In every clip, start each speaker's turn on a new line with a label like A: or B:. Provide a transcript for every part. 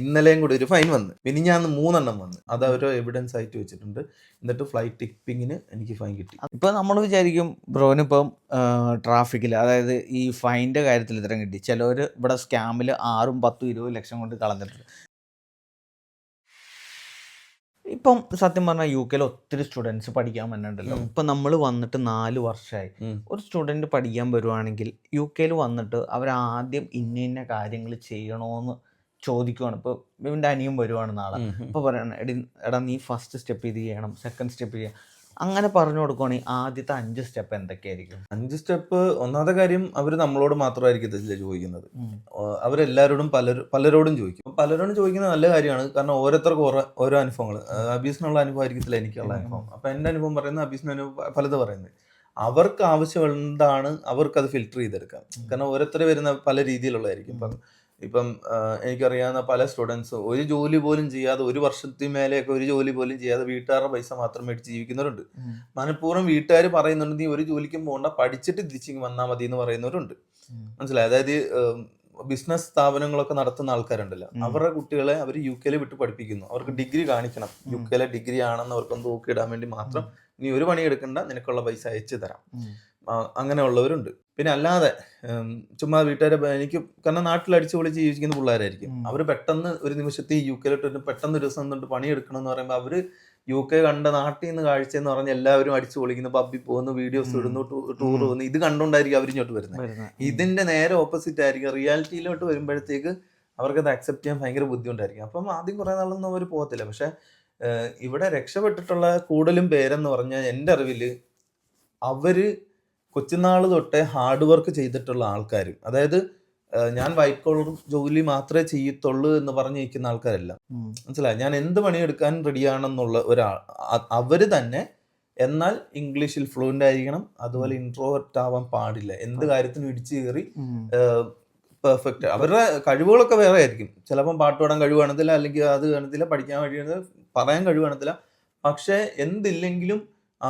A: ഇന്നലെയും കൂടി ഒരു ഫൈൻ വന്ന്, മിനിഞ്ഞാന്ന് 3 വന്ന്. അത് അവർ എവിഡൻസ് ആയിട്ട് വെച്ചിട്ടുണ്ട്. എന്നിട്ട് ഫ്ലൈറ്റ് ടിപ്പിങ്ങിന് എനിക്ക് ഫൈൻ കിട്ടി.
B: ഇപ്പം നമ്മൾ വിചാരിക്കും ബ്രോനിപ്പം ട്രാഫിക്കിൽ, അതായത് ഈ ഫൈൻ്റെ കാര്യത്തിൽ ഇത്രയും കിട്ടി. ചിലവർ ഇവിടെ സ്കാമിൽ 6, 10, 20 ലക്ഷം കൊണ്ട് കളഞ്ഞിട്ടുണ്ട്. ഇപ്പം സത്യം പറഞ്ഞാൽ UK ഒത്തിരി സ്റ്റുഡൻസ് പഠിക്കാൻ വന്നിട്ടുണ്ടല്ലോ. ഇപ്പം നമ്മൾ വന്നിട്ട് 4 വർഷമായി. ഒരു സ്റ്റുഡൻറ്റ് പഠിക്കാൻ വരുവാണെങ്കിൽ UK വന്നിട്ട് അവരാദ്യം ഇന്ന കാര്യങ്ങൾ ചെയ്യണമെന്ന് ചോദിക്കുവാണ്. ഇപ്പോൾ ഇവൻ്റെ അനിയൻ വരുവാണ് നാളെ, ഇപ്പോൾ പറയണം എടാ നീ ഫസ്റ്റ് സ്റ്റെപ്പ് ഇത് ചെയ്യണം, സെക്കൻഡ് സ്റ്റെപ്പ് ചെയ്യണം, അങ്ങനെ പറഞ്ഞു കൊടുക്കുവാണെങ്കിൽ ആദ്യത്തെ 5 സ്റ്റെപ്പ് എന്തൊക്കെയായിരിക്കും?
A: 5 സ്റ്റെപ്പ്, ഒന്നാമത്തെ കാര്യം അവർ നമ്മളോട് മാത്രമായിരിക്കും ഇതിൽ ചോദിക്കുന്നത്. അവരെല്ലാവരോടും പലരോടും ചോദിക്കും. പലരോടും ചോദിക്കുന്നത് നല്ല കാര്യമാണ്. കാരണം ഓരോരുത്തർക്കും ഓരോ അനുഭവങ്ങൾ. അബീസിനുള്ള അനുഭവം ആയിരിക്കത്തില്ല എനിക്കുള്ള അനുഭവം. അപ്പം എൻ്റെ അനുഭവം പറയുന്നത് അബീസിന് അനുഭവം പലത് പറയുന്നത്. അവർക്ക് ആവശ്യം എന്താണ് അവർക്കത് ഫിൽട്ടർ ചെയ്തെടുക്കാം. കാരണം ഓരോരുത്തർ വരുന്ന പല രീതിയിലുള്ളതായിരിക്കും. ഇപ്പം എനിക്കറിയാവുന്ന പല സ്റ്റുഡൻസും ഒരു ജോലി പോലും ചെയ്യാതെ, 1 വർഷത്തിന് മേലെയൊക്കെ ഒരു ജോലി പോലും ചെയ്യാതെ വീട്ടുകാരുടെ പൈസ മാത്രം മേടിച്ച് ജീവിക്കുന്നവരുണ്ട്. മനഃപൂർവ്വം വീട്ടുകാർ പറയുന്നുണ്ട് നീ ഒരു ജോലിക്കും പോകണ്ട, പഠിച്ചിട്ട് തിരിച്ചിങ്ങ് വന്നാൽ മതി എന്ന് പറയുന്നവരുണ്ട്. മനസ്സിലായി? അതായത് ബിസിനസ് സ്ഥാപനങ്ങളൊക്കെ നടത്തുന്ന ആൾക്കാരുണ്ടല്ലോ, അവരുടെ കുട്ടികളെ അവർ UK വിട്ട് പഠിപ്പിക്കുന്നു. അവർക്ക് ഡിഗ്രി കാണിക്കണം, UK ഡിഗ്രി ആണെന്ന് അവർക്കൊന്ന് നോക്കിയിടാൻ വേണ്ടി മാത്രം നീ ഒരു പണി എടുക്കണ്ട, നിനക്കുള്ള പൈസ അയച്ചു തരാം. അങ്ങനെയുള്ളവരുണ്ട്. പിന്നെ അല്ലാതെ ചുമ്മാ വീട്ടുകാരെ എനിക്ക്, കാരണം നാട്ടിൽ അടിച്ചു പൊളിച്ച് ജീവിക്കുന്ന പിള്ളേരായിരിക്കും. അവർ പെട്ടെന്ന് ഒരു നിമിഷത്തിൽ UK പെട്ടെന്ന് ഒരു ദിവസം നിന്നിട്ട് പണിയെടുക്കണം എന്ന് പറയുമ്പോൾ അവർ UK കണ്ട നാട്ടിൽ നിന്ന് കാഴ്ച എന്ന് പറഞ്ഞാൽ എല്ലാവരും അടിച്ചു പൊളിക്കുന്നു, പബ്ബിൽ പോകുന്നു, വീഡിയോസ് ഇടുന്നു, ടൂർ പോകുന്നു. ഇത് കണ്ടുകൊണ്ടായിരിക്കും അവർ ഇങ്ങോട്ട് വരുന്നത്. ഇതിന്റെ നേരെ ഓപ്പോസിറ്റ് ആയിരിക്കും. റിയാലിറ്റിയിലോട്ട് വരുമ്പോഴത്തേക്ക് അവർക്കത് അക്സെപ്റ്റ് ചെയ്യാൻ ഭയങ്കര ബുദ്ധിമുട്ടായിരിക്കും. അപ്പം ആദ്യം കുറേ നാളൊന്നും അവർ പോകത്തില്ല. പക്ഷെ ഇവിടെ രക്ഷപ്പെട്ടിട്ടുള്ള കൂടുതലും പേരെന്ന് പറഞ്ഞാൽ എൻ്റെ അറിവിൽ അവര് കൊച്ചുനാൾ തൊട്ടേ ഹാർഡ് വർക്ക് ചെയ്തിട്ടുള്ള ആൾക്കാർ, അതായത് ഞാൻ വൈറ്റ് കോളർ ജോലി മാത്രമേ ചെയ്യത്തുള്ളൂ എന്ന് പറഞ്ഞിരിക്കുന്ന ആൾക്കാരല്ല. മനസ്സിലായി? ഞാൻ എന്ത് പണിയെടുക്കാൻ റെഡിയാണെന്നുള്ള ഒരാൾ, അവര് തന്നെ. എന്നാൽ ഇംഗ്ലീഷിൽ ഫ്ലുവൻ്റ് ആയിരിക്കണം. അതുപോലെ ഇൻട്രോവേർട്ട് ആവാൻ പാടില്ല. എന്ത് കാര്യത്തിനും ഇടിച്ചു കയറി പെർഫെക്റ്റ്. അവരുടെ കഴിവുകളൊക്കെ വേറെ ആയിരിക്കും. ചിലപ്പം പാട്ട് പാടാൻ കഴിവ് കാണത്തില്ല, അല്ലെങ്കിൽ അത് കാണത്തില്ല, പഠിക്കാൻ കഴിയുന്നത് പറയാൻ കഴിവ് കാണത്തില്ല. പക്ഷെ എന്തില്ലെങ്കിലും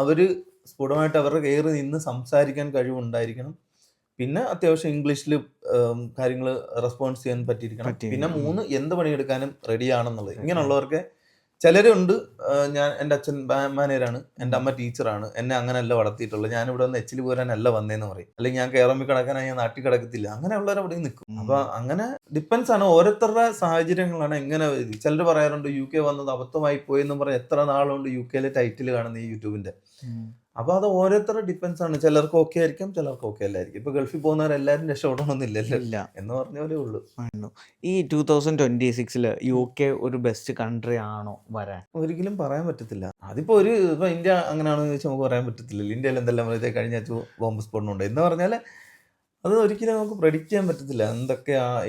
A: അവര് സ്ഫുടമായിട്ട് അവരുടെ കയറി നിന്ന് സംസാരിക്കാൻ കഴിവുണ്ടായിരിക്കണം. പിന്നെ അത്യാവശ്യം ഇംഗ്ലീഷിൽ കാര്യങ്ങൾ റെസ്പോൺസ് ചെയ്യാൻ പറ്റിയിരിക്കണം. പിന്നെ 3, എന്ത് പണിയെടുക്കാനും റെഡിയാണെന്നുള്ളത്. ഇങ്ങനെയുള്ളവർക്ക് ചിലരുണ്ട്. എൻ്റെ അച്ഛൻ മാനേജറാണ്, എൻ്റെ അമ്മ ടീച്ചറാണ്, എന്നെ അങ്ങനെയല്ല വളർത്തിയിട്ടുള്ളത്, ഞാനിവിടെ വന്ന് എച്ചിൽ പോരാനല്ല വന്നേന്ന് പറയും. അല്ലെങ്കിൽ ഞാൻ കയറമ്പി കിടക്കാനായി ഞാൻ നാട്ടിൽ കിടക്കത്തില്ല. അങ്ങനെയുള്ളവർ അവിടെ നിൽക്കും. അപ്പൊ അങ്ങനെ ഡിപ്പെൻസ് ആണ്, ഓരോരുത്തരുടെ സാഹചര്യങ്ങളാണ്. എങ്ങനെ ചിലർ പറയാറുണ്ട് UK വന്നത് അബദ്ധമായി പോയെന്നും പറഞ്ഞ് എത്ര നാളുണ്ട് UK ടൈറ്റിൽ കാണുന്ന ഈ യൂട്യൂബിന്റെ. അപ്പൊ അത് ഓരോരുത്തരുടെ ഡിപ്പെൻസ് ആണ്. ചിലർക്ക് ഓക്കെ ആയിരിക്കും, ചിലർക്ക് ഓക്കെ അല്ലായിരിക്കും. ഇപ്പൊ ഗൾഫിൽ പോകുന്നവരെല്ലാരും രക്ഷപ്പെടണമെന്നില്ലല്ലോ എന്ന് പറഞ്ഞ പോലെ ഉള്ളൂ.
B: ഈ 2026 UK ഒരു ബെസ്റ്റ് കൺട്രി ആണോ വരാൻ?
A: ഒരിക്കലും പറയാൻ പറ്റത്തില്ല. അതിപ്പോ ഇപ്പൊ ഇന്ത്യ അങ്ങനെയാണെന്ന് ചോദിച്ചാൽ നമുക്ക് പറയാൻ പറ്റത്തില്ലല്ലോ. ഇന്ത്യയിൽ എന്തെല്ലാം കഴിഞ്ഞ ബോംബ് സ്ഫോടനമുണ്ട് എന്ന് പറഞ്ഞാൽ അത് ഒരിക്കലും നമുക്ക് പ്രെഡിക്റ്റ് ചെയ്യാൻ പറ്റത്തില്ല.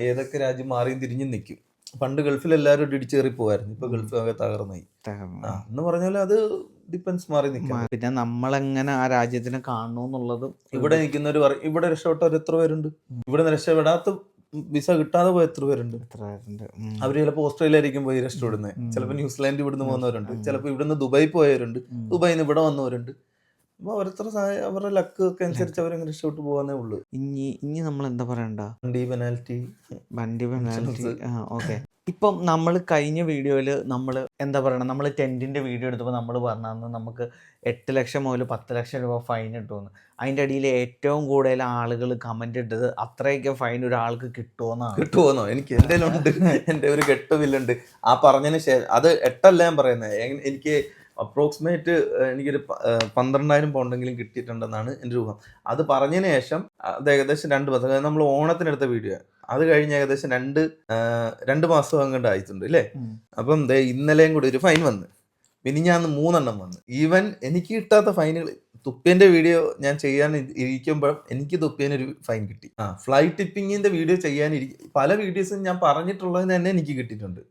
A: ഏതൊക്കെ രാജ്യം മാറിയും തിരിഞ്ഞും നിൽക്കും. പണ്ട് ഗൾഫിൽ എല്ലാവരും ഇടിച്ചേറി പോവായിരുന്നു, ഇപ്പൊ ഗൾഫ് ആകെ തകർന്നായി എന്ന് പറഞ്ഞാൽ അത് ഡിപ്പെൻസ് മാറി നിൽക്കാം.
B: പിന്നെ നമ്മളെങ്ങനെ ആ രാജ്യത്തിനെ കാണുന്നു എന്നുള്ളതും.
A: ഇവിടെ നിൽക്കുന്നവർ പറയും ഇവിടെ രക്ഷപ്പെട്ടവർ എത്ര പേരുണ്ട്, ഇവിടെ രക്ഷപ്പെടാത്ത വിസ കിട്ടാതെ പോയ എത്ര പേരുണ്ട്. അവര് ചിലപ്പോൾ ഓസ്ട്രേലിയയിലായിരിക്കും പോയി രക്ഷപ്പെടുന്നത്, ചിലപ്പോൾ ന്യൂസിലാൻഡ് ഇവിടുന്ന് പോകുന്നവരുണ്ട്, ചിലപ്പോൾ ഇവിടുന്ന് ദുബായി പോയവരുണ്ട്, ദുബായിൽ നിന്ന് ഇവിടെ വന്നവരുണ്ട്. അപ്പൊ ഓരോരുത്തർ അവരുടെ ലക്ക് ഒക്കെ അനുസരിച്ച് അവരങ്ങനെ രക്ഷപ്പെട്ടു പോകാനേ ഉള്ളൂ.
B: ഇനി നമ്മൾ എന്താ പറയണ്ട,
A: വണ്ടി പെനാൽറ്റി.
B: ഓക്കെ. ഇപ്പം നമ്മൾ കഴിഞ്ഞ വീഡിയോയിൽ നമ്മൾ എന്താ പറയണത്, നമ്മൾ ടെൻറ്റിൻ്റെ വീഡിയോ എടുത്തപ്പോൾ നമ്മൾ പറഞ്ഞാൽ നമുക്ക് 8 ലക്ഷം മുതൽ 10 ലക്ഷം രൂപ ഫൈൻ കിട്ടുമെന്ന്. അതിൻ്റെ അടിയിൽ ഏറ്റവും കൂടുതൽ ആളുകൾ കമൻ്റ് ഇട്ടത് അത്രയൊക്കെ ഫൈൻ ഒരാൾക്ക്
A: കിട്ടുമെന്നോ. എനിക്ക് എൻ്റെ ഉണ്ട്, എൻ്റെ ഒരു കെട്ടുമില്ലുണ്ട്. ആ പറഞ്ഞതിന് ശേഷം അത് 8 അല്ല ഞാൻ പറയുന്നത്. എനിക്ക് അപ്രോക്സിമേറ്റ് എനിക്കൊരു 12,000 പൗണ്ടെങ്കിലും കിട്ടിയിട്ടുണ്ടെന്നാണ് എൻ്റെ രൂപം. അത് പറഞ്ഞതിന് ശേഷം അത് ഏകദേശം 2 മാസം, അതായത് നമ്മൾ ഓണത്തിനെടുത്ത വീഡിയോ, അത് കഴിഞ്ഞ് ഏകദേശം 2 മാസം അങ്ങോട്ട് ആയിട്ടുണ്ട് അല്ലേ. അപ്പം ഇന്നലെയും കൂടി ഒരു ഫൈൻ വന്ന്, മിനിഞ്ഞാന്ന് 3 വന്ന്. ഈവൻ എനിക്ക് കിട്ടാത്ത ഫൈനുകൾ, തുപ്പ്യന്റെ വീഡിയോ ഞാൻ ചെയ്യാൻ ഇരിക്കുമ്പോൾ എനിക്ക് തുപ്പ്യനൊരു ഫൈൻ കിട്ടി. ഫ്ലൈറ്റ് ടിപ്പിങ്ങിന്റെ വീഡിയോ ചെയ്യാൻ പല വീഡിയോസും ഞാൻ പറഞ്ഞിട്ടുള്ളതിന് തന്നെ എനിക്ക് കിട്ടിയിട്ടുണ്ട്.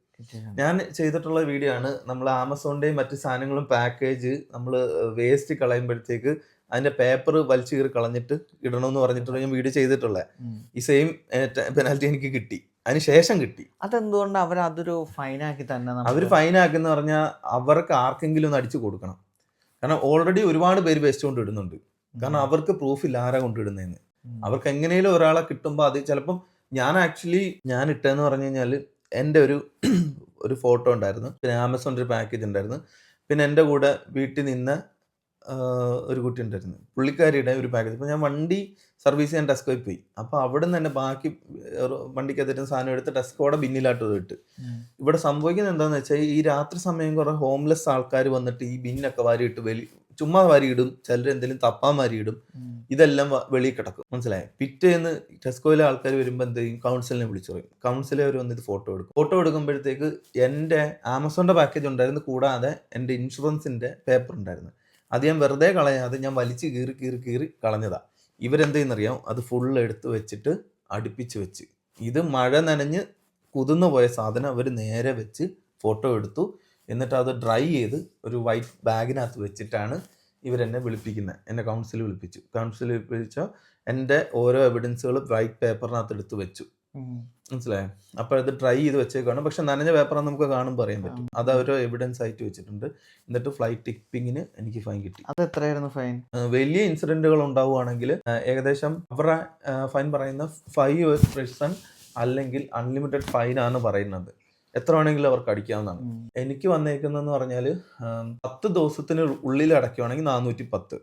A: ഞാൻ ചെയ്തിട്ടുള്ള വീഡിയോ ആണ്, നമ്മൾ ആമസോണിന്റെയും മറ്റു സാധനങ്ങളും പാക്കേജ് നമ്മൾ വേസ്റ്റ് കളയുമ്പോഴത്തേക്ക് അതിന്റെ പേപ്പർ വലിച്ചു കീറി കളഞ്ഞിട്ട് ഇടണമെന്ന് പറഞ്ഞിട്ടുള്ള ഞാൻ വീഡിയോ ചെയ്തിട്ടുള്ളത്. ഈ സെയിം പെനാൽറ്റി എനിക്ക് കിട്ടി, അതിന് ശേഷം കിട്ടി.
B: അതെന്തുകൊണ്ട് അവരതൊരു ഫൈനാക്കി തന്നെ?
A: അവർ ഫൈനാക്കുന്ന പറഞ്ഞാൽ അവർക്ക് ആർക്കെങ്കിലും ഒന്ന് അടിച്ചു കൊടുക്കണം. കാരണം ഓൾറെഡി ഒരുപാട് പേര് വേസ്റ്റ് കൊണ്ട് ഇടുന്നുണ്ട്. കാരണം അവർക്ക് പ്രൂഫില്ല ആരാ കൊണ്ടിടുന്നതെന്ന്. അവർക്ക് എങ്ങനെയും ഒരാളെ കിട്ടുമ്പോൾ അത് ചിലപ്പം ഞാൻ ഇട്ടെന്ന് പറഞ്ഞു കഴിഞ്ഞാൽ എൻ്റെ ഒരു ഫോട്ടോ ഉണ്ടായിരുന്നു, പിന്നെ ആമസോണിൻ്റെ ഒരു പാക്കേജ് ഉണ്ടായിരുന്നു, പിന്നെ എൻ്റെ കൂടെ വീട്ടിൽ നിന്ന് ഒരു കുട്ടി ഉണ്ടായിരുന്നു, പുള്ളിക്കാരിയുടെ ഒരു പാക്കേജ്. അപ്പോൾ ഞാൻ വണ്ടി സർവീസ് ചെയ്യാൻ ടെസ്കോയിൽ പോയി. അപ്പോൾ അവിടെ നിന്ന് തന്നെ ബാക്കി വണ്ടിക്കകത്തിരുന്ന സാധനം എടുത്ത് ടെസ്കോടെ ബിന്നിലായിട്ട് ഇട്ട്. ഇവിടെ സംഭവിക്കുന്നത് എന്താണെന്ന് വെച്ചാൽ ഈ രാത്രി സമയം കുറേ ഹോംലെസ് ആൾക്കാർ വന്നിട്ട് ഈ ബിന്നൊക്കെ വാരിയിട്ട് ചുമ്മാ വാരിയിടും, ചിലർ എന്തെങ്കിലും തപ്പാൻ വാരിയിടും, ഇതെല്ലാം വെളിയിൽ കിടക്കും. മനസ്സിലായി? പിറ്റേന്ന് ടെസ്കോയിലെ ആൾക്കാർ വരുമ്പോൾ എന്ത് ചെയ്യും, കൗൺസിലിനെ വിളിച്ചു പറയും. കൗൺസിലെ അവർ വന്നിട്ട് ഫോട്ടോ എടുക്കുമ്പോഴത്തേക്ക് എൻ്റെ ആമസോണിൻ്റെ പാക്കേജ് ഉണ്ടായിരുന്നു, കൂടാതെ എൻ്റെ ഇൻഷുറൻസിൻ്റെ പേപ്പർ ഉണ്ടായിരുന്നു. അത് ഞാൻ വെറുതെ കളയാതെ ഞാൻ വലിച്ച് കീറി കളഞ്ഞതാണ്. ഇവരെന്ത് ചെയ്യുന്നറിയാം, അത് ഫുള്ള് എടുത്ത് വെച്ചിട്ട് അടുപ്പിച്ച് വെച്ച്, ഇത് മഴ നനഞ്ഞ് കുതിർന്നു പോയ സാധനം അവർ നേരെ വെച്ച് ഫോട്ടോ എടുത്തു. എന്നിട്ട് അത് ഡ്രൈ ചെയ്ത് ഒരു വൈറ്റ് ബാഗിനകത്ത് വെച്ചിട്ടാണ് ഇവരെന്നെ വിളിപ്പിക്കുന്നത്. എന്നെ കൗൺസിൽ വിളിപ്പിച്ചോ എൻ്റെ ഓരോ എവിഡൻസുകൾ വൈറ്റ് പേപ്പറിനകത്ത് എടുത്ത് വെച്ചു. മനസ്സിലായോ? അപ്പോൾ അത് ഡ്രൈ ചെയ്ത് വെച്ചേക്കാണ്. പക്ഷെ നനഞ്ഞ പേപ്പറാണ് നമുക്ക് കാണുമ്പോൾ പറയാൻ പറ്റും. അത് അവർ എവിഡൻസ് ആയിട്ട് വെച്ചിട്ടുണ്ട്. എന്നിട്ട് ഫ്ലൈറ്റ് ടിപ്പിങ്ങിന് എനിക്ക് ഫൈൻ കിട്ടി.
B: അത് എത്രയായിരുന്നു ഫൈൻ?
A: വലിയ ഇൻസിഡന്റുകൾ ഉണ്ടാവുകയാണെങ്കിൽ ഏകദേശം അവരുടെ ഫൈൻ പറയുന്ന 5 years prison അല്ലെങ്കിൽ അൺലിമിറ്റഡ് ഫൈൻ ആണ് പറയുന്നത്. എത്ര വേണമെങ്കിലും അവർക്ക് അടിക്കാവുന്നതാണ്. എനിക്ക് വന്നേക്കുന്നതെന്ന് പറഞ്ഞാൽ 10 ദിവസത്തിന് ഉള്ളിൽ അടയ്ക്കുവാണെങ്കിൽ 410,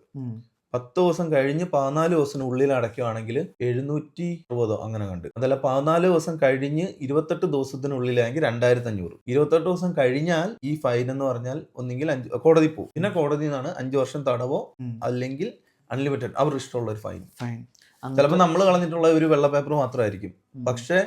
A: 10 ദിവസം കഴിഞ്ഞ് 14 ദിവസത്തിന് ഉള്ളിൽ അടയ്ക്കുവാണെങ്കിൽ 760 അങ്ങനെ കണ്ട്. അതല്ല 14 ദിവസം കഴിഞ്ഞ് 28 ദിവസത്തിനുള്ളിലാണെങ്കിൽ 2500. 28 ദിവസം കഴിഞ്ഞാൽ ഈ ഫൈൻ എന്ന് പറഞ്ഞാൽ ഒന്നെങ്കിൽ കോടതി പോകും. പിന്നെ കോടതിയിൽ നിന്നാണ് 5 വർഷം തടവോ അല്ലെങ്കിൽ അൺലിമിറ്റഡ് അവർ ഇഷ്ടമുള്ള ഒരു ഫൈൻ. ചിലപ്പോൾ നമ്മൾ കളഞ്ഞിട്ടുള്ള ഒരു വെള്ള പേപ്പർ മാത്രമായിരിക്കും, പക്ഷേ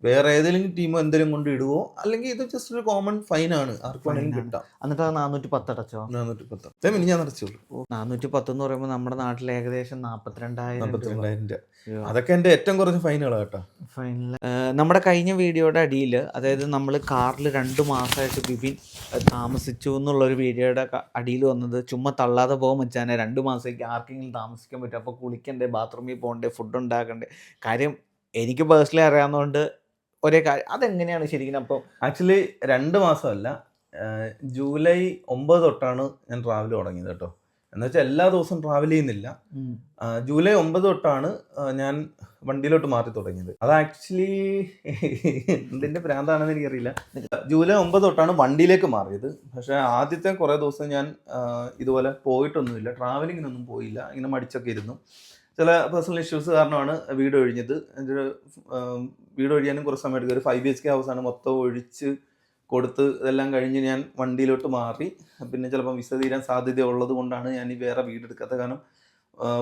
A: വേറെ ഏതെങ്കിലും ടീമോ എന്തെങ്കിലും കൊണ്ട് ഇടുവോ, അല്ലെങ്കിൽ ഇത് ജസ്റ്റ് ഒരു കോമൺ ഫൈൻ ആണ്, ആർക്കും വേണമെങ്കിലും കിട്ടാം.
B: എന്നിട്ട് 410 അടച്ചോ?
A: 410 ഞാൻ അടച്ചുള്ളൂ.
B: 410 എന്ന് പറയുമ്പോൾ നമ്മുടെ നാട്ടിൽ ഏകദേശം 42,000
A: രൂപ. അതൊക്കെ എൻ്റെ ഏറ്റവും കുറച്ച് ഫൈനുകളാണ് കേട്ടോ.
B: ഫൈനൽ നമ്മുടെ കഴിഞ്ഞ വീഡിയോയുടെ അടിയിൽ, അതായത് നമ്മൾ കാറിൽ 2 മാസമായിട്ട് ബിബിൻ താമസിച്ചു എന്നുള്ളൊരു വീഡിയോയുടെ അടിയിൽ വന്നത് ചുമ്മാ തള്ളാതെ പോകാൻ വെച്ചാൽ 2 മാസത്തേക്ക് ആർക്കെങ്കിലും താമസിക്കാൻ പറ്റും. അപ്പോൾ കുളിക്കണ്ടേ, ബാത്റൂമിൽ പോകണ്ടേ, ഫുഡ് ഉണ്ടാക്കണ്ടേ? കാര്യം എനിക്ക് പേഴ്സണലി അറിയാവുന്നതുകൊണ്ട് ഒരേ കാര്യം. അതെങ്ങനെയാണ് ശരിക്കും? അപ്പോൾ
A: ആക്ച്വലി 2 മാസമല്ല, ജൂലൈ 9 തൊട്ടാണ് ഞാൻ ട്രാവൽ തുടങ്ങിയത് കേട്ടോ. എന്നുവെച്ചാൽ എല്ലാ ദിവസവും ട്രാവൽ ചെയ്യുന്നില്ല. ജൂലൈ 9 തൊട്ടാണ് ഞാൻ വണ്ടിയിലോട്ട് മാറി തുടങ്ങിയത്. അത് ആക്ച്വലി എന്തിൻ്റെ ഭ്രാന്താണെന്ന് എനിക്കറിയില്ല. ജൂലൈ 9 തൊട്ടാണ് വണ്ടിയിലേക്ക് മാറിയത്. പക്ഷേ ആദ്യത്തെ കുറേ ദിവസം ഞാൻ ഇതുപോലെ പോയിട്ടൊന്നുമില്ല, ട്രാവലിങ്ങിനൊന്നും പോയില്ല, ഇങ്ങനെ മടിച്ചൊക്കെ ഇരുന്നു. ചില പേഴ്സണൽ ഇഷ്യൂസ് കാരണമാണ് വീട് ഒഴിഞ്ഞത്. വീട് ഒഴിയാനും കുറച്ച് സമയം എടുക്കും. ഒരു 5 BHK ഹൗസാണ്, മൊത്തം ഒഴിച്ച് കൊടുത്ത് ഇതെല്ലാം കഴിഞ്ഞ് ഞാൻ വണ്ടിയിലോട്ട് മാറി. പിന്നെ ചിലപ്പോൾ വിസ തീരാൻ സാധ്യത ഉള്ളത് കൊണ്ടാണ് ഞാൻ ഈ വേറെ വീടെടുക്കാത്തത്. കാരണം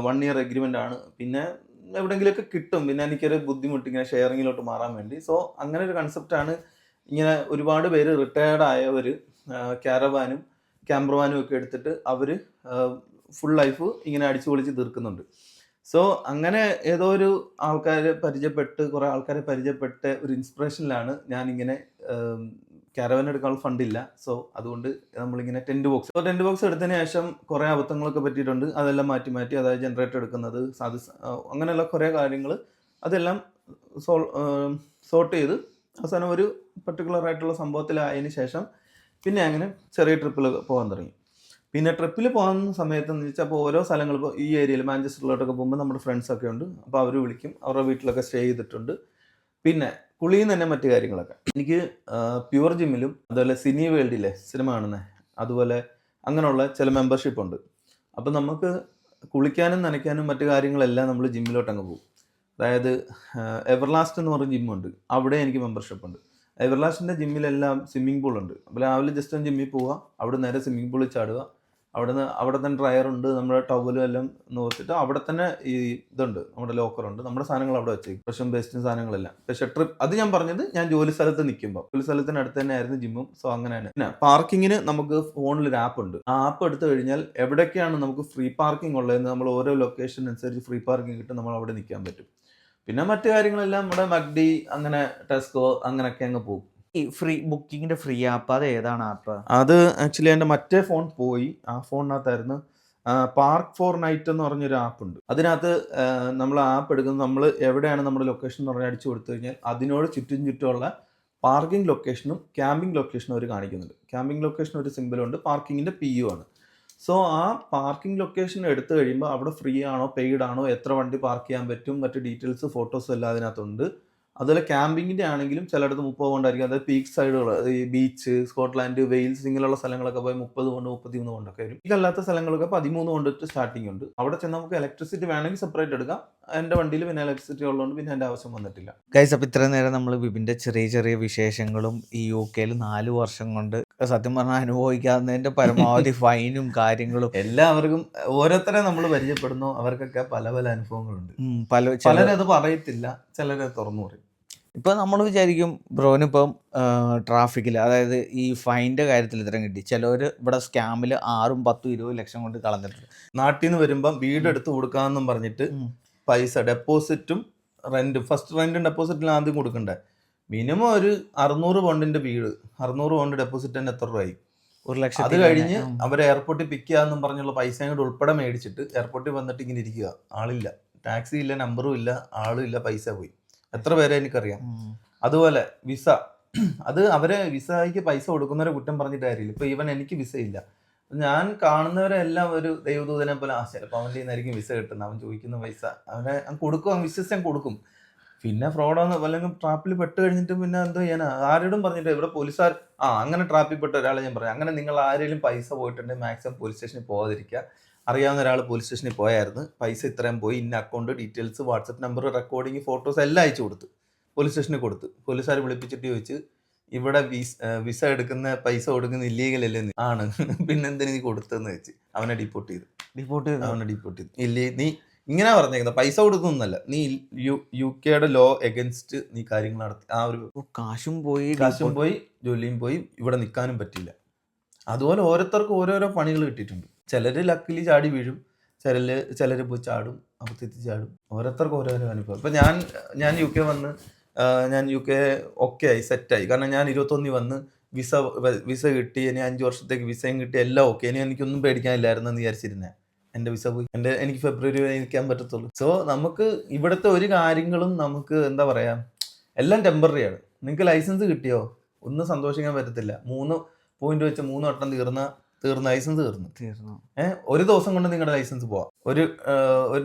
A: 1 year എഗ്രിമെൻ്റ് ആണ്. പിന്നെ എവിടെയെങ്കിലുമൊക്കെ കിട്ടും. പിന്നെ എനിക്കൊരു ബുദ്ധിമുട്ട് ഇങ്ങനെ ഷെയറിങ്ങിലോട്ട് മാറാൻ വേണ്ടി. സോ അങ്ങനെ ഒരു കൺസെപ്റ്റാണ്. ഇങ്ങനെ ഒരുപാട് പേര് റിട്ടയർഡ് ആയവർ ക്യാരവാനും ക്യാമ്പർവാനും ഒക്കെ എടുത്തിട്ട് അവർ ഫുൾ ലൈഫ് ഇങ്ങനെ അടിച്ചു പൊളിച്ച് തീർക്കുന്നുണ്ട്. സോ അങ്ങനെ ഏതോ ഒരു കുറേ ആൾക്കാരെ പരിചയപ്പെട്ട് ഒരു ഇൻസ്പിറേഷനിലാണ് ഞാനിങ്ങനെ ക്യാരവൻ എടുക്കാനുള്ള ഫണ്ടില്ല. സോ അതുകൊണ്ട് നമ്മളിങ്ങനെ ടെൻറ്റ് ബോക്സ് എടുത്തതിന് ശേഷം കുറേ അബദ്ധങ്ങളൊക്കെ പറ്റിയിട്ടുണ്ട്. അതെല്ലാം മാറ്റി അതായത് ജനറേറ്റർ എടുക്കുന്നത്, അങ്ങനെയുള്ള കുറേ കാര്യങ്ങൾ അതെല്ലാം സോർട്ട് ചെയ്ത് അവസാനം ഒരു പർട്ടിക്കുലർ ആയിട്ടുള്ള സംഭവത്തിലായതിനു ശേഷം പിന്നെ അങ്ങനെ ചെറിയ ട്രിപ്പിൽ പോകാൻ തുടങ്ങി. പിന്നെ ട്രിപ്പിൽ പോകുന്ന സമയത്ത് എന്ന് വെച്ചാൽ അപ്പോൾ ഓരോ സ്ഥലങ്ങൾ, ഇപ്പോൾ ഈ ഏരിയയിൽ മാഞ്ചസ്റ്ററിലോട്ടൊക്കെ പോകുമ്പോൾ നമ്മുടെ ഫ്രണ്ട്സൊക്കെ ഉണ്ട്. അപ്പോൾ അവർ വിളിക്കും, അവരുടെ വീട്ടിലൊക്കെ സ്റ്റേ ചെയ്തിട്ടുണ്ട്. പിന്നെ കുളിയിൽ തന്നെ മറ്റു കാര്യങ്ങളൊക്കെ. എനിക്ക് പ്യുവർ ജിമ്മിലും അതുപോലെ സിനി വേൾഡിലെ സിനിമ കാണുന്നത്, അതുപോലെ അങ്ങനെയുള്ള ചില മെമ്പർഷിപ്പ് ഉണ്ട്. അപ്പോൾ നമുക്ക് കുളിക്കാനും നനയ്ക്കാനും മറ്റു കാര്യങ്ങളെല്ലാം നമ്മൾ ജിമ്മിലോട്ടങ്ങ് പോകും. അതായത് എവർലാസ്റ്റ് എന്ന് പറഞ്ഞ ജിമ്മുണ്ട്, അവിടെ എനിക്ക് മെമ്പർഷിപ്പ് ഉണ്ട്. എവർലാസ്റ്റിൻ്റെ ജിമ്മിലെല്ലാം സ്വിമ്മിംഗ് പൂളുണ്ട്. അപ്പോൾ രാവിലെ ജസ്റ്റ് ഒന്ന് ജിമ്മിൽ പോവുക, അവിടെ നേരെ സ്വിമ്മിംഗ് പൂളിൽ ചാടുക. അവിടെ തന്നെ ഡ്രയറുണ്ട്, നമ്മുടെ ടവലും എല്ലാം നോക്കിയിട്ട് അവിടെ തന്നെ ഈ ഇതുണ്ട്, നമ്മുടെ ലോക്കറുണ്ട്, നമ്മുടെ സാധനങ്ങൾ അവിടെ വെച്ചേക്കും, ഫ്രഷും ബേസ്റ്റും സാധനങ്ങളെല്ലാം. പക്ഷേ അത് ഞാൻ പറഞ്ഞത് ഞാൻ ജോലി സ്ഥലത്ത് നിൽക്കുമ്പോൾ, ജോലി സ്ഥലത്തിന് അടുത്ത് തന്നെ ആയിരുന്നു ജിമ്മും. സോ അങ്ങനെയാണ്. പിന്നെ പാർക്കിങ്ങിന് നമുക്ക് ഫോണിലൊരു ആപ്പ് ഉണ്ട്. ആ ആപ്പ് എടുത്തു കഴിഞ്ഞാൽ എവിടേക്കാണ് നമുക്ക് ഫ്രീ പാർക്കിംഗ് ഉള്ളതെന്ന് നമ്മൾ ഓരോ ലൊക്കേഷൻ അനുസരിച്ച് ഫ്രീ പാർക്കിംഗ് കിട്ടും, നമ്മൾ അവിടെ നിൽക്കാൻ പറ്റും. പിന്നെ മറ്റു കാര്യങ്ങളെല്ലാം നമ്മുടെ മക്ഡി, അങ്ങനെ ടെസ്കോ, അങ്ങനെയൊക്കെ അങ്ങ് പോകും.
B: ഈ ബുക്കിങ്ങിന്റെ ഫ്രീ ആപ്പ് അത് ഏതാണ് ആപ്പ്?
A: അത് ആക്ച്വലി എൻ്റെ മറ്റേ ഫോൺ പോയി, ആ ഫോണിനകത്തായിരുന്നു. പാർക്ക് ഫോർ നൈറ്റ് എന്ന് പറഞ്ഞൊരു ആപ്പ് ഉണ്ട്. അതിനകത്ത് നമ്മൾ ആപ്പ് എടുക്കുന്നത്, നമ്മൾ എവിടെയാണ് നമ്മുടെ ലൊക്കേഷൻ എന്ന് പറഞ്ഞാൽ അടിച്ചു കൊടുത്തു കഴിഞ്ഞാൽ അതിനോട് ചുറ്റുമുള്ള പാർക്കിംഗ് ലൊക്കേഷനും ക്യാമ്പിംഗ് ലൊക്കേഷനും അവർ കാണിക്കുന്നുണ്ട്. ക്യാമ്പിംഗ് ലൊക്കേഷൻ ഒരു സിമ്പിളുണ്ട്, പാർക്കിങ്ങിൻ്റെ PU ആണ്. സോ ആ പാർക്കിംഗ് ലൊക്കേഷൻ എടുത്തു കഴിയുമ്പോൾ അവിടെ ഫ്രീ ആണോ പെയ്ഡ് ആണോ, എത്ര വണ്ടി പാർക്ക് ചെയ്യാൻ പറ്റും, മറ്റു ഡീറ്റെയിൽസ് ഫോട്ടോസും എല്ലാം അതിനകത്തുണ്ട്. അതുപോലെ ക്യാമ്പിങ്ങിന്റെ ആണെങ്കിലും ചിലയിടത്ത് 30 കൊണ്ടായിരിക്കും. അതായത് പീക്ക് സൈഡുകൾ, ഈ ബീച്ച്, സ്കോട്ട്ലാൻഡ്, വെയിൽസ് ഇങ്ങനെയുള്ള സ്ഥലങ്ങളൊക്കെ പോയി 30 കൊണ്ട് 33 കൊണ്ടൊക്കെ വരും. ഇതല്ലാത്ത സ്ഥലങ്ങളൊക്കെ 13 കൊണ്ടിട്ട് സ്റ്റാർട്ടിംഗ് ഉണ്ട്. അവിടെ ചെന്ന് നമുക്ക് ഇലക്ട്രിസിറ്റി വേണമെങ്കിൽ സെപ്പറേറ്റ് എടുക്കാം. എൻ്റെ വണ്ടിയിൽ പിന്നെ ഇലക്ട്രിസിറ്റി ഉള്ളതുകൊണ്ട് പിന്നെ എൻ്റെ ആവശ്യം വന്നിട്ടില്ല.
B: ഗൈസ്, അപ്പോൾ ഇത്രയും നേരം നമ്മൾ വിപിൻ്റെ ചെറിയ ചെറിയ വിശേഷങ്ങളും ഈ UK 4 വർഷം കൊണ്ട് സത്യം പറഞ്ഞാൽ അനുഭവിക്കാവുന്നതിൻ്റെ പരമാവധി ഫൈനും കാര്യങ്ങളും
A: എല്ലാവർക്കും ഓരോരുത്തരെ നമ്മൾ പരിചയപ്പെടുന്നു, അവർക്കൊക്കെ പല പല അനുഭവങ്ങളുണ്ട്.
B: പല
A: പലരത് പറയത്തില്ല, ചിലരെ തുറന്നു പറയും.
B: ഇപ്പം നമ്മൾ വിചാരിക്കും ബ്രോനിപ്പം ട്രാഫിക്കിൽ, അതായത് ഈ ഫൈൻ്റെ കാര്യത്തിൽ ഇത്രയും കിട്ടി. ചിലവർ ഇവിടെ സ്കാമിൽ 6, 10, 20 ലക്ഷം കൊണ്ട് കളഞ്ഞിട്ടുണ്ട്.
A: നാട്ടിൽ നിന്ന് വരുമ്പം വീട് എടുത്ത് കൊടുക്കാമെന്നും പറഞ്ഞിട്ട് പൈസ ഡെപ്പോസിറ്റും ഫസ്റ്റ് റെന്റും ഡെപ്പോസിറ്റിലും ആദ്യം കൊടുക്കണ്ടേ. മിനിമം ഒരു 600 പൗണ്ടിന്റെ വീട്, 600 പൗണ്ട് ഡെപ്പോസിറ്റ് തന്നെ എത്ര രൂപയായി?
B: 1 ലക്ഷം.
A: അത് കഴിഞ്ഞ് അവരെ എയർപോർട്ടിൽ പിക്ക് ചെയ്യാന്നും പറഞ്ഞുള്ള പൈസ കൂടെ ഉൾപ്പെടെ മേടിച്ചിട്ട് എയർപോർട്ടിൽ വന്നിട്ട് ഇങ്ങനെ ഇരിക്കുക. ആളില്ല, ടാക്സി ഇല്ല, നമ്പറും ഇല്ല, ആളും ഇല്ല, പൈസ പോയി. എത്ര പേരെ എനിക്കറിയാം. അതുപോലെ വിസ, അത് അവരെ വിസയ്ക്ക് പൈസ കൊടുക്കുന്നവരെ കുറ്റം പറഞ്ഞിട്ട് കാര്യമില്ല. ഇപ്പൊ ഈവൻ എനിക്ക് വിസ ഇല്ല, ഞാൻ കാണുന്നവരെല്ലാം ഒരു ദൈവദൂതനെ പോലെ ചിലപ്പോൾ അവൻ്റെ നിന്നായിരിക്കും വിസ കിട്ടുന്നത്. അവൻ ചോദിക്കുന്ന പൈസ അവനെ കൊടുക്കും, അവൻ വിശ്വസിച്ചാൻ കൊടുക്കും. പിന്നെ ഫ്രോഡാന്ന് അല്ലെങ്കിൽ ട്രാപ്പിൽ പെട്ട് കഴിഞ്ഞിട്ട് പിന്നെ എന്തോ ചെയ്യാനാ? ആരോടും പറഞ്ഞിട്ട് ഇവിടെ പോലീസുകാർ അങ്ങനെ ട്രാപ്പിൽ പെട്ട ഒരാളെ ഞാൻ പറയാം, അങ്ങനെ നിങ്ങൾ ആരെങ്കിലും പൈസ പോയിട്ടുണ്ടെങ്കിൽ മാക്സിമം പോലീസ് സ്റ്റേഷനിൽ പോകാതിരിക്കുക. അറിയാവുന്ന ഒരാൾ പോലീസ് സ്റ്റേഷനിൽ പോയായിരുന്നു, പൈസ ഇത്രയും പോയി, ഇന്ന account details, WhatsApp number, recording, photos എല്ലാം അയച്ചു കൊടുത്ത് പോലീസ് സ്റ്റേഷനിൽ കൊടുത്ത് പോലീസുകാർ വിളിപ്പിച്ചിട്ട് ചോദിച്ച് ഇവിടെ വിസ എടുക്കുന്ന പൈസ കൊടുക്കുന്ന ഇല്ലീഗൽ അല്ലേ? ആണ്, പിന്നെ എന്തിനു നീ കൊടുത്തെന്ന് വെച്ച് അവനെ ഡിപ്പോർട്ട് ചെയ്തു. ഇല്ലേ, നീ ഇങ്ങനെ പറഞ്ഞേക്കുന്നത് പൈസ കൊടുക്കുന്നല്ല, നീ UK ലോ എഗൻസ്റ്റ് നീ കാര്യങ്ങൾ നടത്തി. ആ ഒരു
B: കാശും പോയി,
A: ജോലിയും പോയി, ഇവിടെ നിൽക്കാനും പറ്റില്ല. അതുപോലെ ഓരോരുത്തർക്കും ഓരോരോ പണികൾ കിട്ടിയിട്ടുണ്ട്. ചിലര് ലക്കിലി ചാടി വീഴും, ചിലര് പോയി ചാടും, അപ്പത്തെത്തി ചാടും. ഓരോരുത്തർക്കും ഓരോരോ അനുഭവം. ഇപ്പൊ ഞാൻ UK വന്ന് ഞാൻ UK ഒക്കെ ആയി, സെറ്റായി. കാരണം ഞാൻ 21 വന്ന് വിസ കിട്ടി, ഇനി 5 വർഷത്തേക്ക് വിസയും കിട്ടി, എല്ലാം ഓക്കെ. ഇനി എനിക്കൊന്നും പേടിക്കാനില്ലായിരുന്നു എന്ന് വിചാരിച്ചിരുന്നേ. എൻ്റെ വിസ പോയി, എനിക്ക് ഫെബ്രുവരി വരെ നിൽക്കാൻ പറ്റത്തുള്ളൂ. സോ നമുക്ക് ഇവിടുത്തെ ഒരു കാര്യങ്ങളും നമുക്ക് എന്താ പറയാ, എല്ലാം ടെമ്പററി ആണ്. നിങ്ങൾക്ക് ലൈസൻസ് കിട്ടിയോ ഒന്നും സന്തോഷിക്കാൻ പറ്റത്തില്ല. 3 പോയിന്റ് വെച്ച് 3 വട്ടം തീർന്ന ലൈസൻസ് തീർന്നു. ഒരു ദിവസം കൊണ്ട് നിങ്ങളുടെ ലൈസൻസ് പോവാം.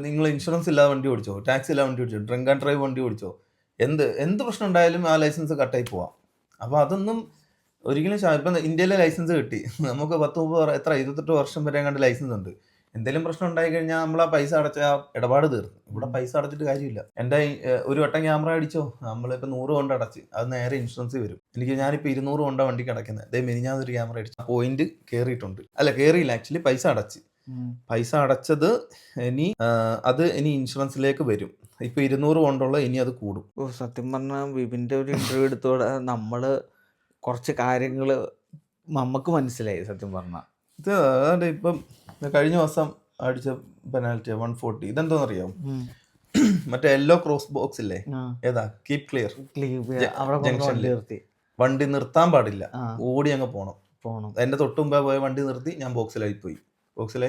A: നിങ്ങൾ ഇൻഷുറൻസ് ഇല്ലാതെ വണ്ടി ഓടിച്ചോ, ടാക്സി ഇല്ലാതെ വണ്ടി ഓടിച്ചോ, ഡ്രിങ്ക് ആൻഡ് ഡ്രൈവ് വണ്ടി ഓടിച്ചോ, എന്ത് പ്രശ്നം ഉണ്ടായാലും ആ ലൈസൻസ് കട്ടായി പോവാം. അപ്പോൾ അതൊന്നും ഒരിക്കലും ഇപ്പം ഇന്ത്യയിലെ ലൈസൻസ് കിട്ടി, നമുക്ക് 28 വർഷം വരെ കണ്ട് ലൈസൻസ് ഉണ്ട്. എന്തെങ്കിലും പ്രശ്നം ഉണ്ടായി കഴിഞ്ഞാൽ നമ്മൾ ആ പൈസ അടച്ച ഇടപാട് തീർന്നു. ഇവിടെ പൈസ അടച്ചിട്ട് കാര്യമില്ല. എൻ്റെ ഒരു വട്ടം ക്യാമറ അടിച്ചോ, നമ്മളിപ്പോൾ 100 കൊണ്ട് അടച്ച്, അത് നേരെ ഇൻഷുറൻസ് വരും. ഞാനിപ്പോൾ 200 കൊണ്ടാണ് വണ്ടിക്ക് അടയ്ക്കുന്നത്. മിനിഞ്ഞാന്നൊരു ക്യാമറ അടിച്ചു, പോയിന്റ് കയറിയിട്ടുണ്ട്. കയറിയില്ല, ആക്ച്വലി പൈസ അടച്ചത് അത് ഇനി ഇൻഷുറൻസിലേക്ക് വരും. ഇപ്പൊ 200 കൊണ്ടുള്ള ഇനി അത് കൂടും.
B: സത്യം പറഞ്ഞാൽ വിപിൻ്റെ ഒരു ഇന്റർവ്യൂ എടുത്തോടെ നമ്മള് കുറച്ച് കാര്യങ്ങള് നമുക്ക് മനസ്സിലായി സത്യം പറഞ്ഞാൽ.
A: ഇത് ഇപ്പം കഴിഞ്ഞ ദിവസം അടിച്ച പെനാൽറ്റി 140. ഇതെന്തോന്നറിയാം, മറ്റേ യെല്ലോ ക്രോസ് ബോക്സ് ഇല്ലേ, ഏതാ, കീപ് ക്ലിയർ ജംഗ്ഷനിൽ വണ്ടി നിർത്താൻ പാടില്ല, ഓടി അങ്ങ് പോണം. എന്റെ തൊട്ടുമുമ്പേ പോയ വണ്ടി നിർത്തി, ഞാൻ ബോക്സിലായി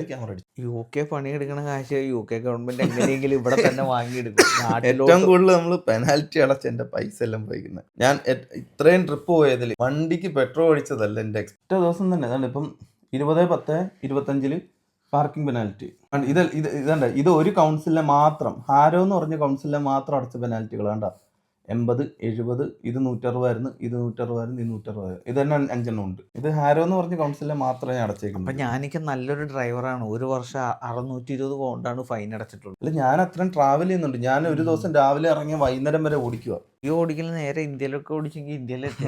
A: ക്യാമറ അടിച്ചു.
B: UK പണിയെടുക്കണ കാശ് UK ഗവൺമെന്റ് എങ്ങനെയെങ്കിലും ഇവിടെ തന്നെ വാങ്ങിയെടുക്കും.
A: ഏറ്റവും കൂടുതൽ നമ്മൾ പെനാൽറ്റി അടച്ച എന്റെ പൈസ എല്ലാം പോയിക്കുന്നത്. ഞാൻ ഇത്രയും ട്രിപ്പ് പോയതിൽ വണ്ടിക്ക് പെട്രോൾ അടിച്ചതല്ല എന്റെ ഒറ്റ ദിവസം തന്നെ. അതാണ് ഇപ്പം 20/10/25 പാർക്കിംഗ് പെനാൽറ്റി. ഇത് ഒരു കൗൺസിലിലെ മാത്രം, ഹാരോ എന്ന് പറഞ്ഞ കൗൺസിലിലെ മാത്രം അടച്ച പെനാൽറ്റികൾ വേണ്ട. 80, 70, ഇത് 160, ഇത് 160, ഇത് 160, ഇത് തന്നെ 5 ഉണ്ട്. ഇത് ഹാരോ എന്ന് പറഞ്ഞ കൗൺസിലിലെ മാത്രമേ അടച്ചേക്കുള്ളൂ.
B: അപ്പൊ ഞാനൊക്കെ നല്ലൊരു ഡ്രൈവറാണ്. ഒരു വർഷം 620 പൗണ്ടാണ് ഫൈൻ അടച്ചിട്ടുള്ളത്.
A: അല്ല, ഞാൻ അത്രയും ട്രാവൽ ചെയ്യുന്നുണ്ട്. ഞാൻ ഒരു ദിവസം രാവിലെ ഇറങ്ങി വൈകുന്നേരം വരെ ഓടിക്കുക.
B: ഈ ഓടിക്കൽ നേരെ ഇന്ത്യയിലൊക്കെ ഓടിച്ചെങ്കിൽ ഇന്ത്യയിലെത്തി